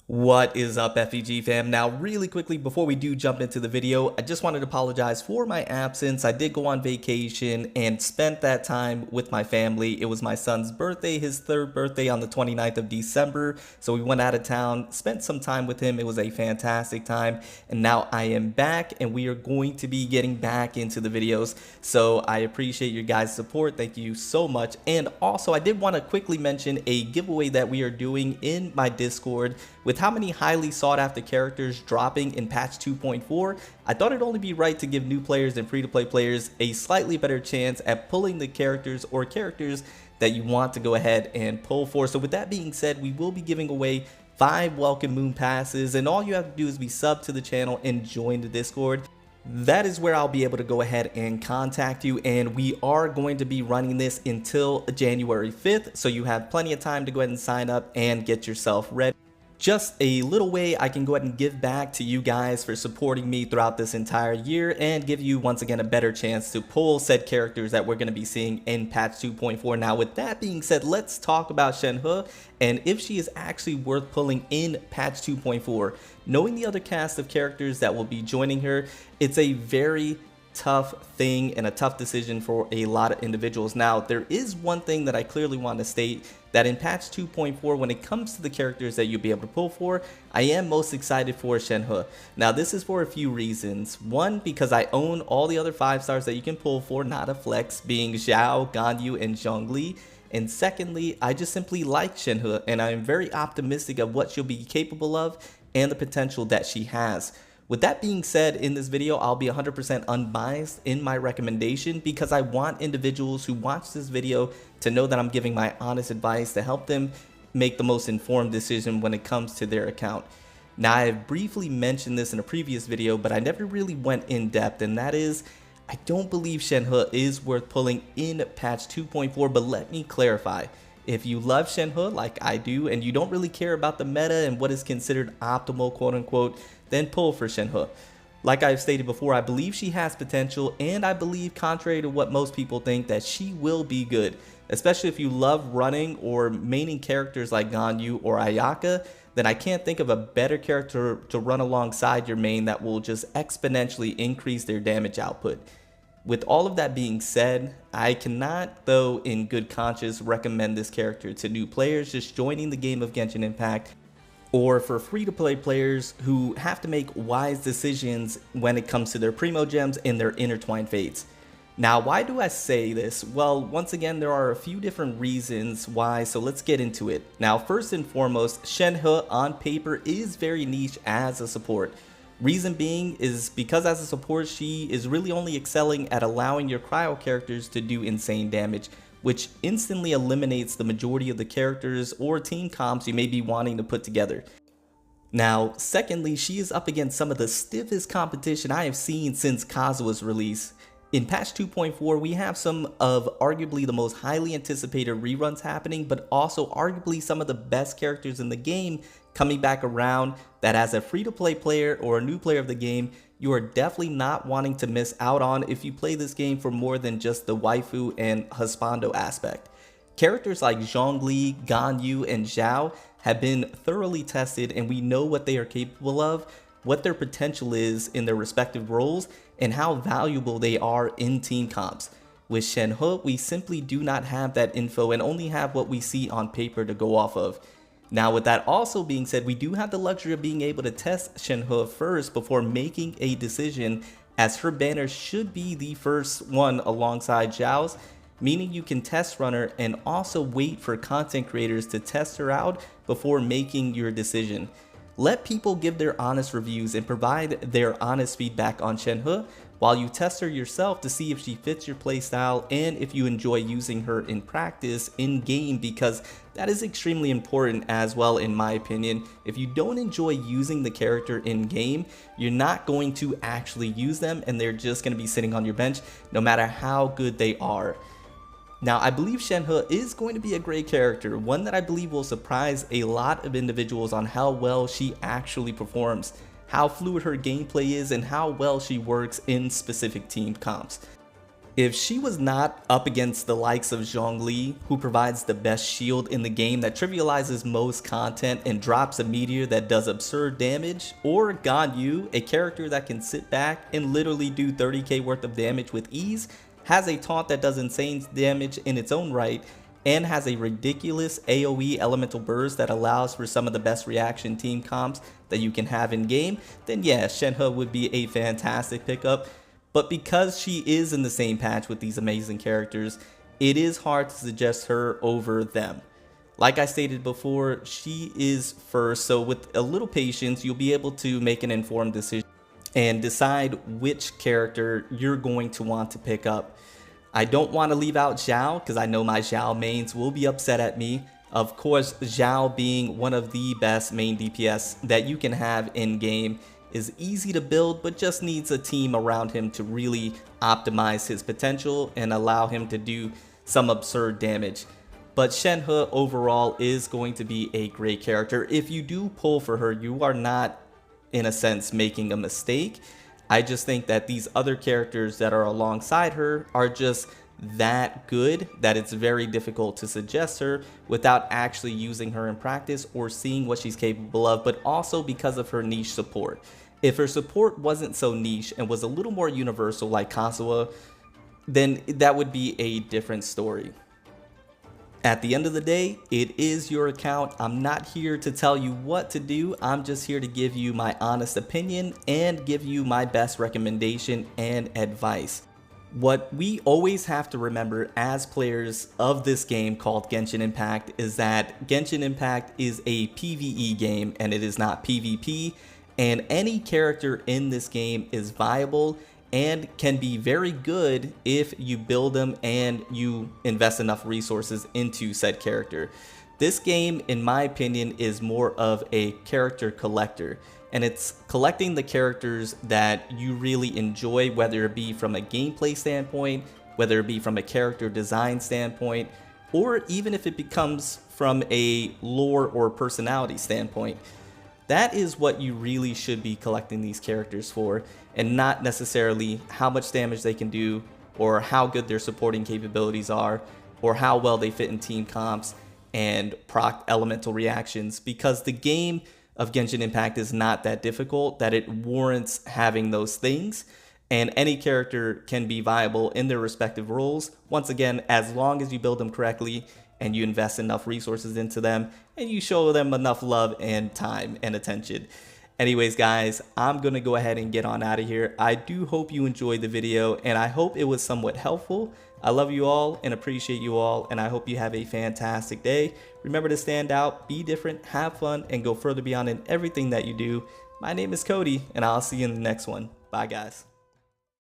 What is up, FEG fam? Now, really quickly, before we do jump into the video, I just wanted to apologize for my absence. I did go on vacation and spent that time with my family. It was my son's birthday, his third birthday on the 29th of December. So we went out of town, spent some time with him. It was a fantastic time. And now I am back and we are going to be getting back into the videos. So I appreciate your guys' support. Thank you so much. And also, I did want to quickly mention a giveaway that we are doing in my Discord. With how many highly sought after characters dropping in patch 2.4, I thought it'd only be right to give new players and free-to-play players a slightly better chance at pulling the characters or characters that you want to go ahead and pull for. So with that being said, we will be giving away 5 welcome moon passes, and all you have to do is be sub to the channel and join the Discord. That is where I'll be able to go ahead and contact you, and we are going to be running this until January 5th, so you have plenty of time to go ahead and sign up and get yourself ready. Just a little way I can go ahead and give back to you guys for supporting me throughout this entire year and give you once again a better chance to pull said characters that we're going to be seeing in patch 2.4. Now with that being said, let's talk about Shenhe and if she is actually worth pulling in patch 2.4. Knowing the other cast of characters that will be joining her, it's a very tough thing and a tough decision for a lot of individuals. Now there is one thing that I clearly want to state, that in patch 2.4, when it comes to the characters that you'll be able to pull for, I am most excited for Shenhe. Now this is for a few reasons. One, because I own all the other 5 stars that you can pull for, not a flex, being Xiao, Ganyu, and Zhongli. And secondly, I just simply like Shenhe and I am very optimistic of what she'll be capable of and the potential that she has. With that being said, in this video, I'll be 100% unbiased in my recommendation because I want individuals who watch this video to know that I'm giving my honest advice to help them make the most informed decision when it comes to their account. Now, I have briefly mentioned this in a previous video, but I never really went in depth, and that is, I don't believe Shenhe is worth pulling in patch 2.4, but let me clarify. If you love Shenhe like I do and you don't really care about the meta and what is considered optimal, quote unquote, then pull for Shenhe. Like I've stated before, I believe she has potential, and I believe, contrary to what most people think, that she will be good. Especially if you love running or maining characters like Ganyu or Ayaka, then I can't think of a better character to run alongside your main that will just exponentially increase their damage output. With all of that being said, I cannot, though in good conscience, recommend this character to new players just joining the game of Genshin Impact, or for free-to-play players who have to make wise decisions when it comes to their primo gems and their intertwined fates. Now, why do I say this? Well, once again, there are a few different reasons why, so let's get into it. Now, first and foremost, Shenhe on paper is very niche as a support. Reason being is because as a support, she is really only excelling at allowing your cryo characters to do insane damage, which instantly eliminates the majority of the characters or team comps you may be wanting to put together. Now, secondly, she is up against some of the stiffest competition I have seen since Kazuha's release. In patch 2.4, we have some of arguably the most highly anticipated reruns happening, but also arguably some of the best characters in the game coming back around that as a free-to-play player or a new player of the game, you are definitely not wanting to miss out on if you play this game for more than just the waifu and husbando aspect. Characters like Zhongli, Ganyu, and Xiao have been thoroughly tested, and we know what they are capable of, what their potential is in their respective roles, and how valuable they are in team comps. With Shenhe, we simply do not have that info and only have what we see on paper to go off of. Now, with that also being said, we do have the luxury of being able to test Shenhe first before making a decision, as her banner should be the first one alongside Xiao's, meaning you can test run her and also wait for content creators to test her out before making your decision. Let people give their honest reviews and provide their honest feedback on Shenhe while you test her yourself to see if she fits your playstyle and if you enjoy using her in practice in game, because that is extremely important as well in my opinion. If you don't enjoy using the character in game, you're not going to actually use them and they're just going to be sitting on your bench no matter how good they are. Now, I believe Shenhe is going to be a great character, one that I believe will surprise a lot of individuals on how well she actually performs, how fluid her gameplay is, and how well she works in specific team comps. If she was not up against the likes of Zhongli, who provides the best shield in the game that trivializes most content and drops a meteor that does absurd damage, or Ganyu, a character that can sit back and literally do 30k worth of damage with ease, has a taunt that does insane damage in its own right, and has a ridiculous AoE elemental burst that allows for some of the best reaction team comps that you can have in game, then yeah, Shenhe would be a fantastic pickup. But because she is in the same patch with these amazing characters, it is hard to suggest her over them. Like I stated before, she is first, so with a little patience, you'll be able to make an informed decision and decide which character you're going to want to pick up. I don't want to leave out Xiao because I know my Xiao mains will be upset at me. Of course, Xiao being one of the best main DPS that you can have in game, is easy to build, but just needs a team around him to really optimize his potential and allow him to do some absurd damage. But Shenhe overall is going to be a great character. If you do pull for her, you are not, in a sense, making a mistake. I just think that these other characters that are alongside her are just that good that it's very difficult to suggest her without actually using her in practice or seeing what she's capable of, but also because of her niche support. If her support wasn't so niche and was a little more universal like Kazuha, then that would be a different story. At the end of the day, it is your account. I'm not here to tell you what to do. I'm just here to give you my honest opinion and give you my best recommendation and advice. What we always have to remember as players of this game called Genshin Impact is that Genshin Impact is a PvE game and it is not PvP, and any character in this game is viable and can be very good if you build them and you invest enough resources into said character. This game, in my opinion, is more of a character collector, and it's collecting the characters that you really enjoy, whether it be from a gameplay standpoint, whether it be from a character design standpoint, or even if it becomes from a lore or personality standpoint. That is what you really should be collecting these characters for, and not necessarily how much damage they can do, or how good their supporting capabilities are, or how well they fit in team comps and proc elemental reactions, because the game of Genshin Impact is not that difficult that it warrants having those things, and any character can be viable in their respective roles, once again, as long as you build them correctly and you invest enough resources into them and you show them enough love and time and attention. Anyways, guys, I'm gonna go ahead and get on out of here. I do hope you enjoyed the video and I hope it was somewhat helpful. I love you all and appreciate you all, and I hope you have a fantastic day. Remember to stand out, be different, have fun, and go further beyond in everything that you do. My name is Cody, and I'll see you in the next one. Bye, guys.